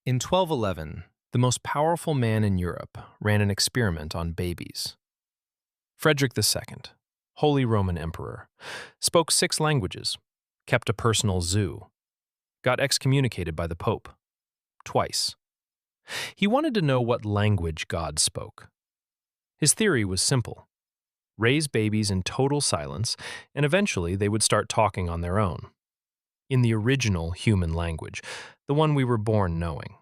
In 1211, the most powerful man in Europe ran an experiment on babies. Frederick II, Holy Roman Emperor, spoke 6 languages, kept a personal zoo, got excommunicated by the Pope twice. He wanted to know what language God spoke. His theory was simple: raise babies in total silence, and eventually they would start talking on their own, in the original human language, the one we were born knowing.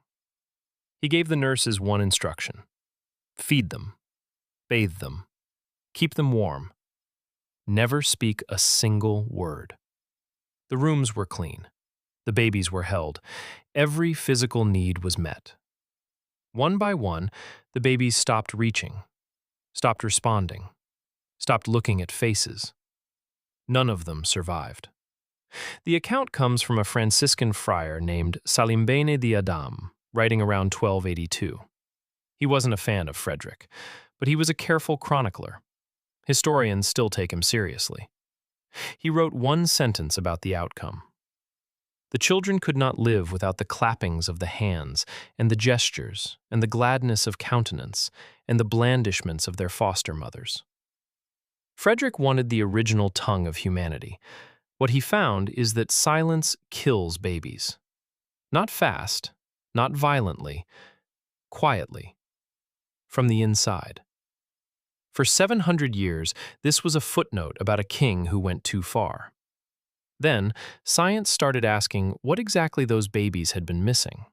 He gave the nurses one instruction: feed them, bathe them, keep them warm. Never speak a single word. The rooms were clean. The babies were held. Every physical need was met. One by one, the babies stopped reaching, stopped responding, stopped looking at faces. None of them survived. The account comes from a Franciscan friar named Salimbene di Adam, writing around 1282. He wasn't a fan of Frederick, but he was a careful chronicler. Historians still take him seriously. He wrote one sentence about the outcome: the children could not live without the clappings of the hands, and the gestures, and the gladness of countenance, and the blandishments of their foster mothers. Frederick wanted the original tongue of humanity. What he found is that silence kills babies. Not fast, not violently, quietly, from the inside. For 700 years, this was a footnote about a king who went too far. Then, science started asking what exactly those babies had been missing.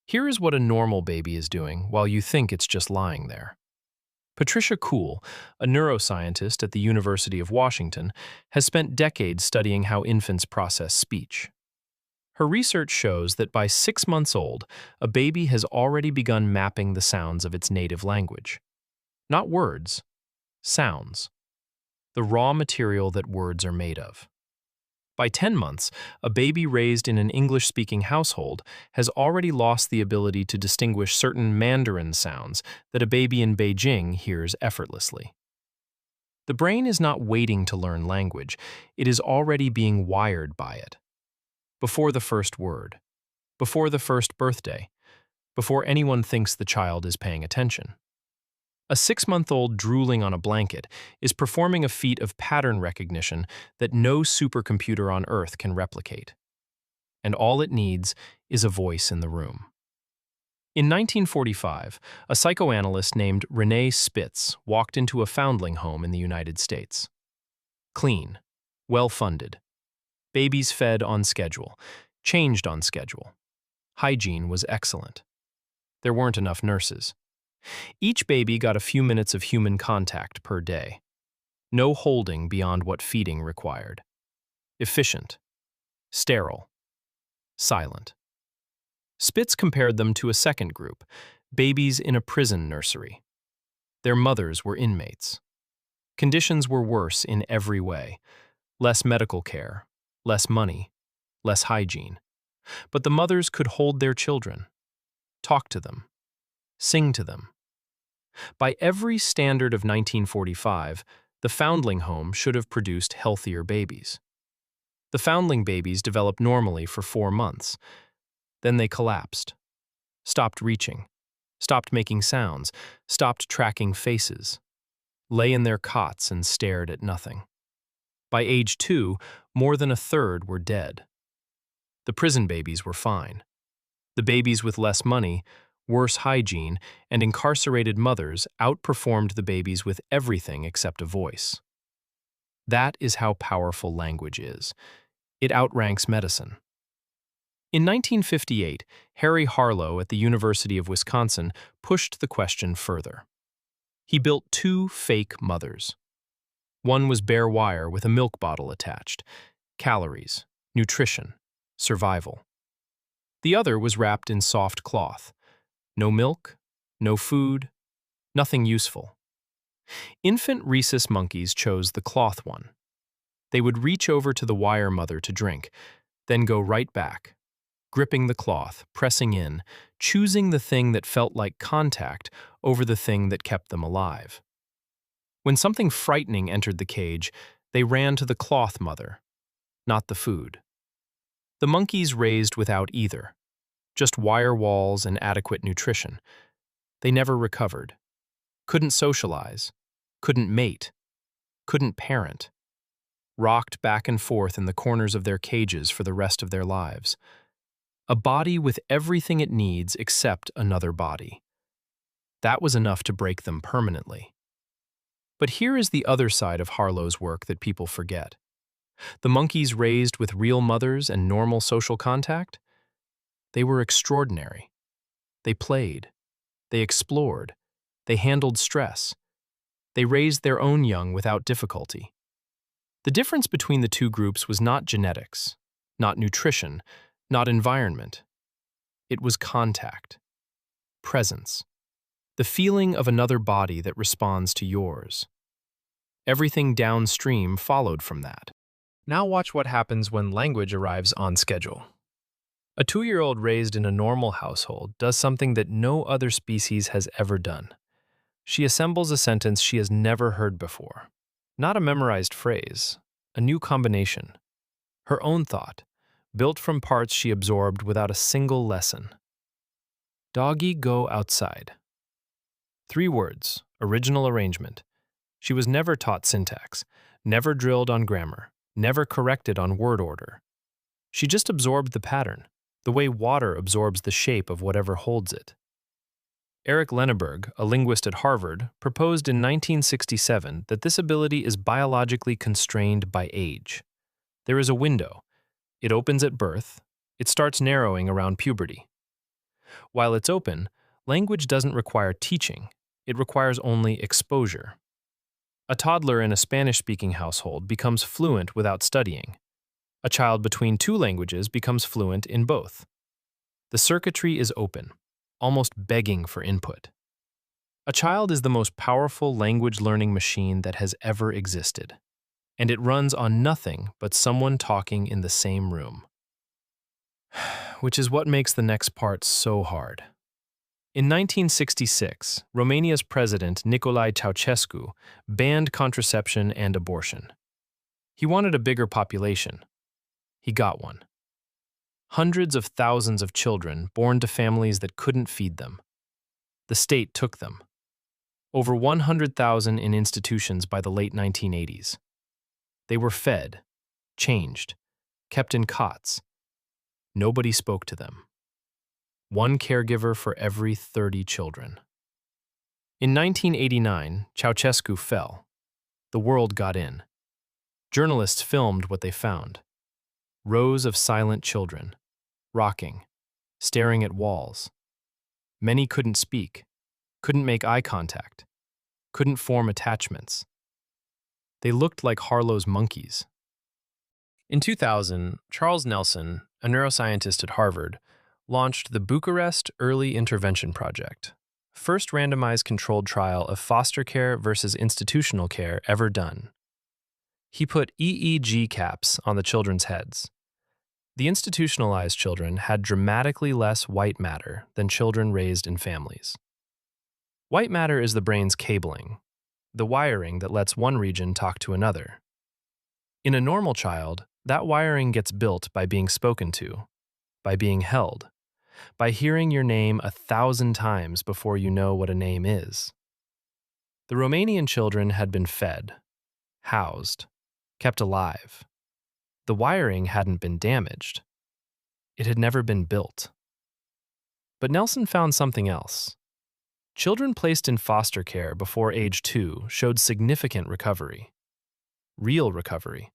Here is what a normal baby is doing while you think it's just lying there. Patricia Kuhl, a neuroscientist at the University of Washington, has spent decades studying how infants process speech. Her research shows that by 6 months old, a baby has already begun mapping the sounds of its native language. Not words, sounds. The raw material that words are made of. By 10 months, a baby raised in an English-speaking household has already lost the ability to distinguish certain Mandarin sounds that a baby in Beijing hears effortlessly. The brain is not waiting to learn language, it is already being wired by it. Before the first word, before the first birthday, before anyone thinks the child is paying attention. A 6-month-old drooling on a blanket is performing a feat of pattern recognition that no supercomputer on Earth can replicate. And all it needs is a voice in the room. In 1945, a psychoanalyst named Renee Spitz walked into a foundling home in the United States. Clean, well-funded, babies fed on schedule, changed on schedule. Hygiene was excellent. There weren't enough nurses. Each baby got a few minutes of human contact per day. No holding beyond what feeding required. Efficient. Sterile. Silent. Spitz compared them to a second group, babies in a prison nursery. Their mothers were inmates. Conditions were worse in every way. Less medical care, less money, less hygiene. But the mothers could hold their children, talk to them, sing to them. By every standard of 1945, the foundling home should have produced healthier babies. The foundling babies developed normally for 4 months. Then they collapsed, stopped reaching, stopped making sounds, stopped tracking faces, lay in their cots and stared at nothing. By age 2, more than a third were dead. The prison babies were fine. The babies with less money, worse hygiene, and incarcerated mothers outperformed the babies with everything except a voice. That is how powerful language is. It outranks medicine. In 1958, Harry Harlow at the University of Wisconsin pushed the question further. He built 2 fake mothers. One was bare wire with a milk bottle attached. Calories, nutrition, survival. The other was wrapped in soft cloth. No milk, no food, nothing useful. Infant rhesus monkeys chose the cloth one. They would reach over to the wire mother to drink, then go right back, gripping the cloth, pressing in, choosing the thing that felt like contact over the thing that kept them alive. When something frightening entered the cage, they ran to the cloth mother, not the food. The monkeys raised without either, just wire walls and adequate nutrition. They never recovered. Couldn't socialize. Couldn't mate. Couldn't parent. Rocked back and forth in the corners of their cages for the rest of their lives. A body with everything it needs except another body. That was enough to break them permanently. But here is the other side of Harlow's work that people forget. The monkeys raised with real mothers and normal social contact? They were extraordinary. They played. They explored. They handled stress. They raised their own young without difficulty. The difference between the two groups was not genetics, not nutrition, not environment. It was contact, presence, the feeling of another body that responds to yours. Everything downstream followed from that. Now watch what happens when language arrives on schedule. A 2-year-old raised in a normal household does something that no other species has ever done. She assembles a sentence she has never heard before. Not a memorized phrase, a new combination. Her own thought, built from parts she absorbed without a single lesson. Doggy, go outside. 3 words, original arrangement. She was never taught syntax, never drilled on grammar, never corrected on word order. She just absorbed the pattern, the way water absorbs the shape of whatever holds it. Eric Lenneberg, a linguist at Harvard, proposed in 1967 that this ability is biologically constrained by age. There is a window. It opens at birth. It starts narrowing around puberty. While it's open, language doesn't require teaching. It requires only exposure. A toddler in a Spanish-speaking household becomes fluent without studying. A child between 2 languages becomes fluent in both. The circuitry is open, almost begging for input. A child is the most powerful language learning machine that has ever existed, and it runs on nothing but someone talking in the same room. Which is what makes the next part so hard. In 1966, Romania's president Nicolae Ceausescu banned contraception and abortion. He wanted a bigger population. He got one. Hundreds of thousands of children born to families that couldn't feed them. The state took them. Over 100,000 in institutions by the late 1980s. They were fed, changed, kept in cots. Nobody spoke to them. 1 caregiver for every 30 children. In 1989, Ceausescu fell. The world got in. Journalists filmed what they found. Rows of silent children, rocking, staring at walls. Many couldn't speak, couldn't make eye contact, couldn't form attachments. They looked like Harlow's monkeys. In 2000, Charles Nelson, a neuroscientist at Harvard, launched the Bucharest Early Intervention Project, first randomized controlled trial of foster care versus institutional care ever done. He put EEG caps on the children's heads. The institutionalized children had dramatically less white matter than children raised in families. White matter is the brain's cabling, the wiring that lets one region talk to another. In a normal child, that wiring gets built by being spoken to, by being held, by hearing your name 1,000 times before you know what a name is. The Romanian children had been fed, housed, kept alive. The wiring hadn't been damaged. It had never been built. But Nelson found something else. Children placed in foster care before age 2 showed significant recovery. Real recovery.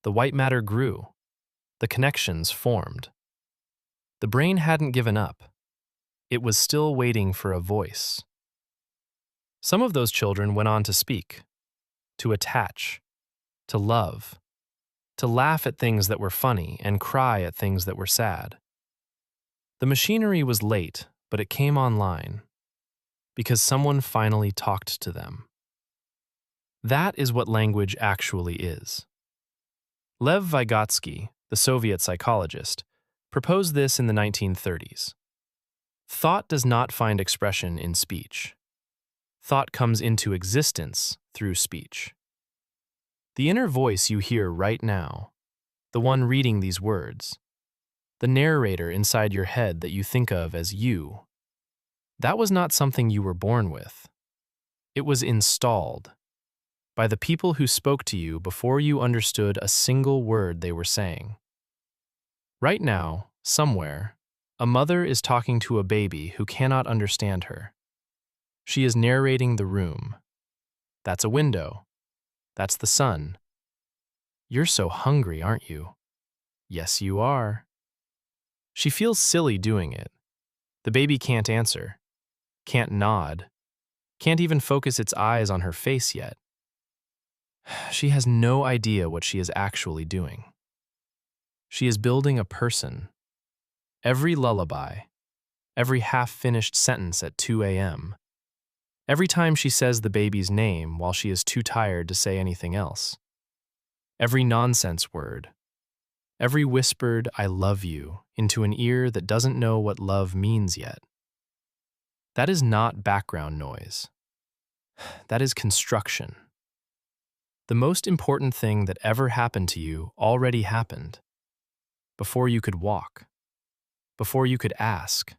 The white matter grew. The connections formed. The brain hadn't given up. It was still waiting for a voice. Some of those children went on to speak, to attach, to love, to laugh at things that were funny and cry at things that were sad. The machinery was late, but it came online because someone finally talked to them. That is what language actually is. Lev Vygotsky, the Soviet psychologist, proposed this in the 1930s. Thought does not find expression in speech. Thought comes into existence through speech. The inner voice you hear right now, the one reading these words, the narrator inside your head that you think of as you. That was not something you were born with. It was installed by the people who spoke to you before you understood a single word they were saying. Right now, somewhere, a mother is talking to a baby who cannot understand her. She is narrating the room. That's a window. That's the sun. You're so hungry, aren't you? Yes, you are. She feels silly doing it. The baby can't answer, can't nod, can't even focus its eyes on her face yet. She has no idea what she is actually doing. She is building a person. Every lullaby, every half-finished sentence at 2 a.m., every time she says the baby's name while she is too tired to say anything else, every nonsense word, every whispered "I love you" into an ear that doesn't know what love means yet. That is not background noise. That is construction. The most important thing that ever happened to you already happened. Before you could walk. Before you could ask.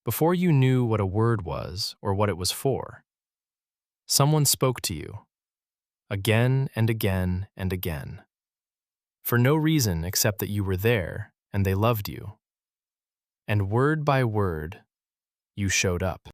Before you knew what a word was or what it was for. Someone spoke to you. Again and again and again. For no reason except that you were there and they loved you. And word by word, you showed up.